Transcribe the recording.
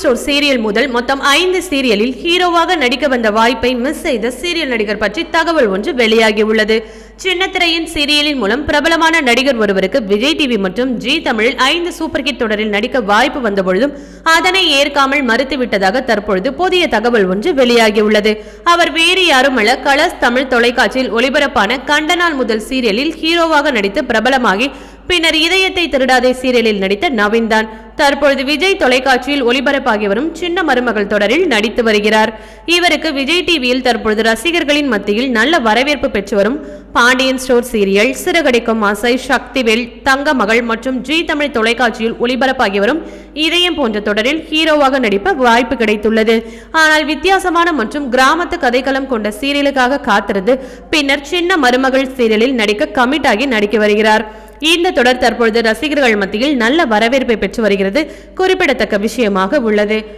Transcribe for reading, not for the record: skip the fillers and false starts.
Store serial முதல் மொத்தம் 5 சீரியலில் ஹீரோவாக நடிக்க வந்த வாய்ப்பை மிஸ் செய்த சீரியல் நடிகர் பற்றி தகவல் ஒன்று வெளியாகியுள்ளது. சின்னத்திரையின் சீரியலின் மூலம் பிரபலமான நடிகர் ஒருவருக்கு விஜய் டிவி மற்றும் ஜி தமிழில் 5 சூப்பர் ஹிட் தொடரில் நடிக்க வாய்ப்பு வந்தபொழுதும் அதனை ஏற்காமல் மறுத்துவிட்டதாக தற்பொழுது புதிய தகவல் ஒன்று வெளியாகியுள்ளது. அவர் வேறு யாருமல்ல, கலர்ஸ் தமிழ் தொலைக்காட்சியில் ஒளிபரப்பான கண்டநாள் முதல் சீரியலில் ஹீரோவாக நடித்து பிரபலமாகி பின்னர் இதயத்தை திருடாதே சீரியலில் நடித்த நவீன் தான். தற்பொழுது விஜய் தொலைக்காட்சியில் ஒளிபரப்பாகி வரும் சின்ன மருமகள் தொடரில் நடித்து வருகிறார். இவருக்கு விஜய் டிவியில் தற்பொழுது ரசிகர்களின் மத்தியில் நல்ல வரவேற்பு பெற்று வரும் பாண்டியன் ஸ்டோர் சீரியல், சிறகடிக்கும் ஆசை, சக்திவேல், தங்க மகள் மற்றும் ஜி தமிழ் தொலைக்காட்சியில் ஒளிபரப்பாகி வரும் இதயம் போன்ற தொடரில் ஹீரோவாக நடிப்ப வாய்ப்பு கிடைத்துள்ளது. ஆனால் வித்தியாசமான மற்றும் கிராமத்து கதைக்களம் கொண்ட சீரியலுக்காக காத்திருந்து பின்னர் சின்ன மருமகள் சீரியலில் நடிக்க கமிட் ஆகி நடிக்க வருகிறார். இந்த தொடர் தற்பொழுது ரசிகர்கள் மத்தியில் நல்ல வரவேற்பை பெற்று வருகிறது குறிப்பிடத்தக்க விஷயமாக உள்ளது.